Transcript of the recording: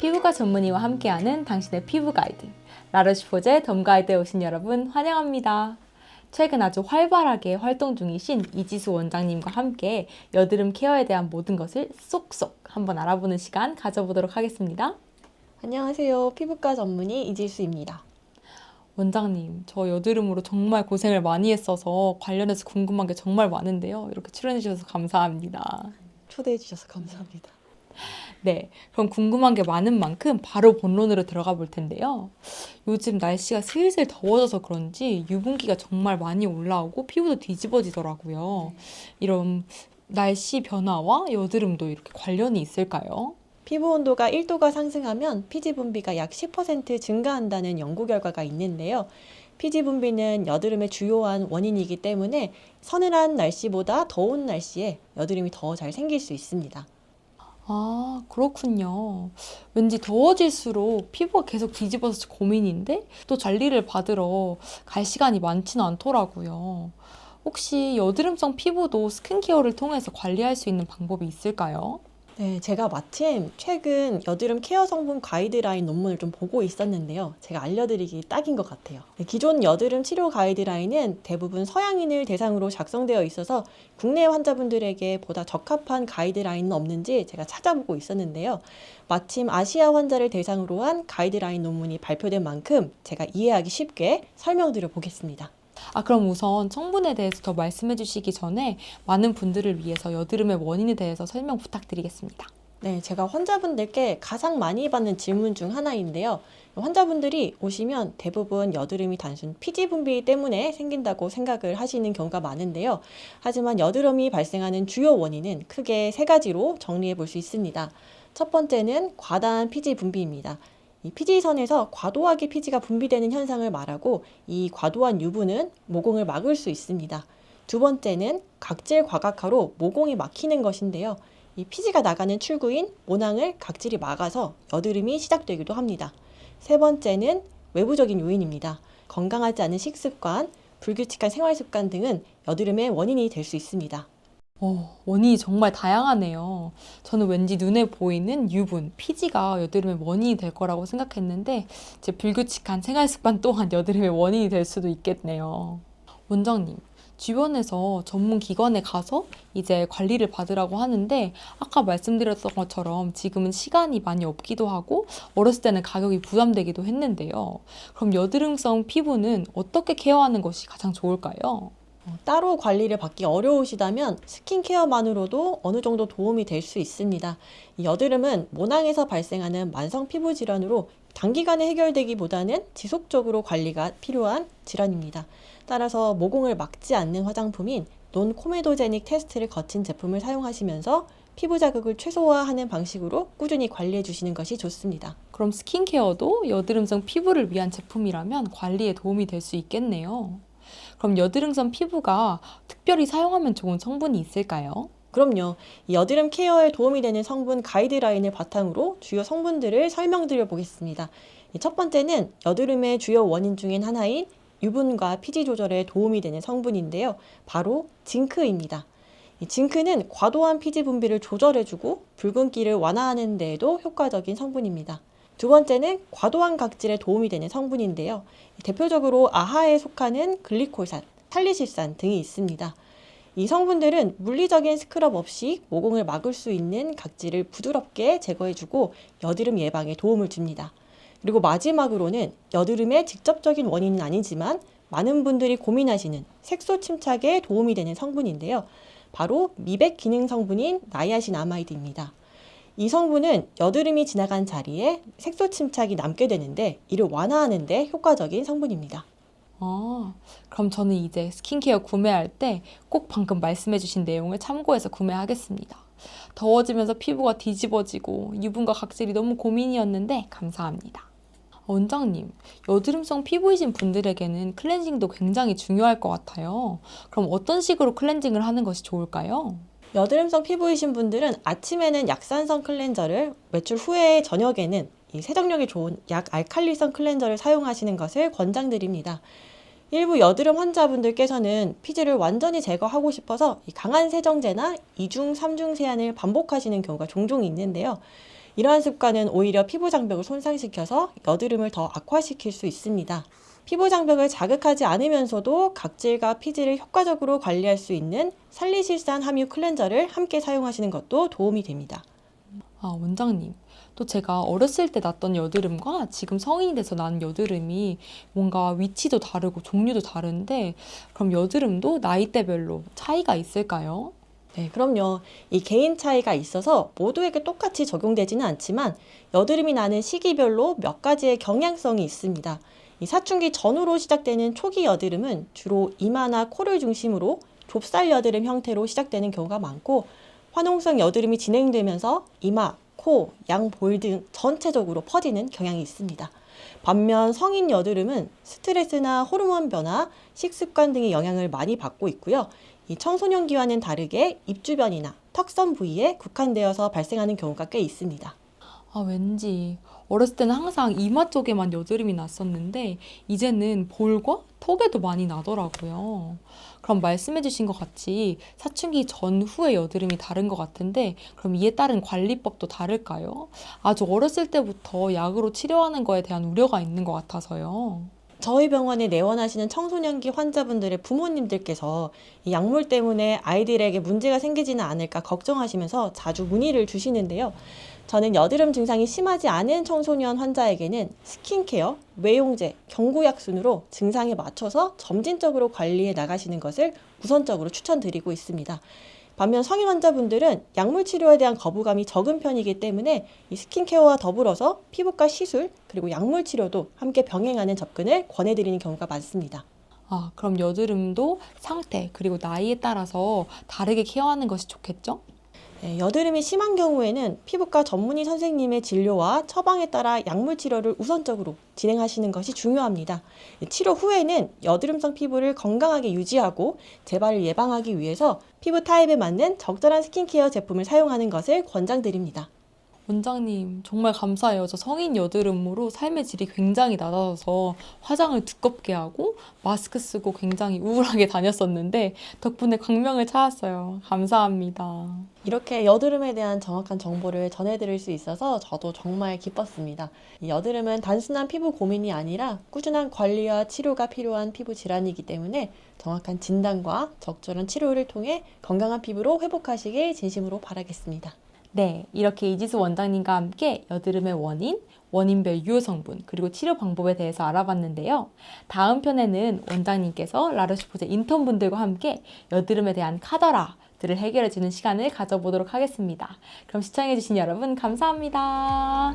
피부과 전문의와 함께하는 당신의 피부 가이드. 라르시포제 덤 가이드에 오신 여러분 환영합니다. 최근 아주 활발하게 활동 중이신 이지수 원장님과 함께 여드름 케어에 대한 모든 것을 쏙쏙 한번 알아보는 시간 가져보도록 하겠습니다. 안녕하세요. 피부과 전문의 이지수입니다. 원장님, 저 여드름으로 정말 고생을 많이 했어서 관련해서 궁금한 게 정말 많은데요. 이렇게 출연해 주셔서 감사합니다. 초대해 주셔서 감사합니다. 네, 그럼 궁금한 게 많은 만큼 바로 본론으로 들어가 볼 텐데요. 요즘 날씨가 슬슬 더워져서 그런지 유분기가 정말 많이 올라오고 피부도 뒤집어지더라고요. 이런 날씨 변화와 여드름도 이렇게 관련이 있을까요? 피부 온도가 1도가 상승하면 피지 분비가 약 10% 증가한다는 연구 결과가 있는데요. 피지 분비는 여드름의 주요한 원인이기 때문에 서늘한 날씨보다 더운 날씨에 여드름이 더 잘 생길 수 있습니다. 아, 그렇군요. 왠지 더워질수록 피부가 계속 뒤집어서 고민인데 또 관리를 받으러 갈 시간이 많지는 않더라고요. 혹시 여드름성 피부도 스킨케어를 통해서 관리할 수 있는 방법이 있을까요? 네, 제가 마침 최근 여드름 케어 성분 가이드라인 논문을 좀 보고 있었는데요. 제가 알려드리기 딱인 것 같아요. 네, 기존 여드름 치료 가이드라인은 대부분 서양인을 대상으로 작성되어 있어서 국내 환자분들에게 보다 적합한 가이드라인은 없는지 제가 찾아보고 있었는데요. 마침 아시아 환자를 대상으로 한 가이드라인 논문이 발표된 만큼 제가 이해하기 쉽게 설명드려 보겠습니다. 그럼 우선 성분에 대해서 더 말씀해 주시기 전에 많은 분들을 위해서 여드름의 원인에 대해서 설명 부탁드리겠습니다. 네, 제가 환자분들께 가장 많이 받는 질문 중 하나인데요. 환자분들이 오시면 대부분 여드름이 단순 피지 분비 때문에 생긴다고 생각을 하시는 경우가 많은데요. 하지만 여드름이 발생하는 주요 원인은 크게 세 가지로 정리해 볼 수 있습니다. 첫 번째는 과다한 피지 분비입니다. 이 피지선에서 과도하게 피지가 분비되는 현상을 말하고 이 과도한 유분은 모공을 막을 수 있습니다. 두 번째는 각질 과각화로 모공이 막히는 것인데요. 이 피지가 나가는 출구인 모낭을 각질이 막아서 여드름이 시작되기도 합니다. 세 번째는 외부적인 요인입니다. 건강하지 않은 식습관, 불규칙한 생활습관 등은 여드름의 원인이 될 수 있습니다. 원인이 정말 다양하네요. 저는 왠지 눈에 보이는 유분, 피지가 여드름의 원인이 될 거라고 생각했는데 제 불규칙한 생활 습관 또한 여드름의 원인이 될 수도 있겠네요. 원장님, 주변에서 전문 기관에 가서 이제 관리를 받으라고 하는데 아까 말씀드렸던 것처럼 지금은 시간이 많이 없기도 하고 어렸을 때는 가격이 부담되기도 했는데요. 그럼 여드름성 피부는 어떻게 케어하는 것이 가장 좋을까요? 따로 관리를 받기 어려우시다면 스킨케어만으로도 어느 정도 도움이 될 수 있습니다. 이 여드름은 모낭에서 발생하는 만성 피부 질환으로 단기간에 해결되기보다는 지속적으로 관리가 필요한 질환입니다. 따라서 모공을 막지 않는 화장품인 논코메도제닉 테스트를 거친 제품을 사용하시면서 피부 자극을 최소화하는 방식으로 꾸준히 관리해 주시는 것이 좋습니다. 그럼 스킨케어도 여드름성 피부를 위한 제품이라면 관리에 도움이 될 수 있겠네요. 그럼 여드름성 피부가 특별히 사용하면 좋은 성분이 있을까요? 그럼요. 이 여드름 케어에 도움이 되는 성분 가이드라인을 바탕으로 주요 성분들을 설명드려 보겠습니다. 첫 번째는 여드름의 주요 원인 중인 하나인 유분과 피지 조절에 도움이 되는 성분인데요. 바로 징크입니다. 이 징크는 과도한 피지 분비를 조절해주고 붉은기를 완화하는 데에도 효과적인 성분입니다. 두 번째는 과도한 각질에 도움이 되는 성분인데요. 대표적으로 아하에 속하는 글리콜산, 살리실산 등이 있습니다. 이 성분들은 물리적인 스크럽 없이 모공을 막을 수 있는 각질을 부드럽게 제거해주고 여드름 예방에 도움을 줍니다. 그리고 마지막으로는 여드름의 직접적인 원인은 아니지만 많은 분들이 고민하시는 색소 침착에 도움이 되는 성분인데요. 바로 미백 기능 성분인 나이아신아마이드입니다. 이 성분은 여드름이 지나간 자리에 색소 침착이 남게 되는데 이를 완화하는 데 효과적인 성분입니다. 그럼 저는 이제 스킨케어 구매할 때 꼭 방금 말씀해주신 내용을 참고해서 구매하겠습니다. 더워지면서 피부가 뒤집어지고 유분과 각질이 너무 고민이었는데 감사합니다. 원장님, 여드름성 피부이신 분들에게는 클렌징도 굉장히 중요할 것 같아요. 그럼 어떤 식으로 클렌징을 하는 것이 좋을까요? 여드름성 피부이신 분들은 아침에는 약산성 클렌저를, 외출 후에 저녁에는 이 세정력이 좋은 약 알칼리성 클렌저를 사용하시는 것을 권장드립니다. 일부 여드름 환자분들께서는 피지를 완전히 제거하고 싶어서 이 강한 세정제나 2중, 3중 세안을 반복하시는 경우가 종종 있는데요. 이러한 습관은 오히려 피부 장벽을 손상시켜서 여드름을 더 악화시킬 수 있습니다. 피부 장벽을 자극하지 않으면서도 각질과 피지를 효과적으로 관리할 수 있는 살리실산 함유 클렌저를 함께 사용하시는 것도 도움이 됩니다. 아, 원장님. 또 제가 어렸을 때 났던 여드름과 지금 성인이 돼서 난 여드름이 뭔가 위치도 다르고 종류도 다른데 그럼 여드름도 나이대별로 차이가 있을까요? 네, 그럼요. 이 개인 차이가 있어서 모두에게 똑같이 적용되지는 않지만 여드름이 나는 시기별로 몇 가지의 경향성이 있습니다. 이 사춘기 전후로 시작되는 초기 여드름은 주로 이마나 코를 중심으로 좁쌀 여드름 형태로 시작되는 경우가 많고 화농성 여드름이 진행되면서 이마, 코, 양볼 등 전체적으로 퍼지는 경향이 있습니다. 반면 성인 여드름은 스트레스나 호르몬 변화, 식습관 등의 영향을 많이 받고 있고요. 이 청소년기와는 다르게 입 주변이나 턱선 부위에 국한되어서 발생하는 경우가 꽤 있습니다. 아, 왠지 어렸을 때는 항상 이마 쪽에만 여드름이 났었는데 이제는 볼과 턱에도 많이 나더라고요. 그럼 말씀해주신 것 같이 사춘기 전후의 여드름이 다른 것 같은데 그럼 이에 따른 관리법도 다를까요? 아주 어렸을 때부터 약으로 치료하는 거에 대한 우려가 있는 것 같아서요. 저희 병원에 내원하시는 청소년기 환자분들의 부모님들께서 이 약물 때문에 아이들에게 문제가 생기지는 않을까 걱정하시면서 자주 문의를 주시는데요. 저는 여드름 증상이 심하지 않은 청소년 환자에게는 스킨케어, 외용제, 경구약 순으로 증상에 맞춰서 점진적으로 관리해 나가시는 것을 우선적으로 추천드리고 있습니다. 반면 성인 환자분들은 약물 치료에 대한 거부감이 적은 편이기 때문에 이 스킨케어와 더불어서 피부과 시술 그리고 약물 치료도 함께 병행하는 접근을 권해드리는 경우가 많습니다. 아, 그럼 여드름도 상태 그리고 나이에 따라서 다르게 케어하는 것이 좋겠죠? 네, 여드름이 심한 경우에는 피부과 전문의 선생님의 진료와 처방에 따라 약물 치료를 우선적으로 진행하시는 것이 중요합니다. 치료 후에는 여드름성 피부를 건강하게 유지하고 재발을 예방하기 위해서 피부 타입에 맞는 적절한 스킨케어 제품을 사용하는 것을 권장드립니다. 원장님, 정말 감사해요. 저 성인 여드름으로 삶의 질이 굉장히 낮아져서 화장을 두껍게 하고 마스크 쓰고 굉장히 우울하게 다녔었는데 덕분에 광명을 찾았어요. 감사합니다. 이렇게 여드름에 대한 정확한 정보를 전해드릴 수 있어서 저도 정말 기뻤습니다. 이 여드름은 단순한 피부 고민이 아니라 꾸준한 관리와 치료가 필요한 피부 질환이기 때문에 정확한 진단과 적절한 치료를 통해 건강한 피부로 회복하시길 진심으로 바라겠습니다. 네, 이렇게 이지수 원장님과 함께 여드름의 원인, 원인별 유효 성분, 그리고 치료 방법에 대해서 알아봤는데요. 다음 편에는 원장님께서 라로시포제 인턴분들과 함께 여드름에 대한 카더라들을 해결해주는 시간을 가져보도록 하겠습니다. 그럼 시청해주신 여러분 감사합니다.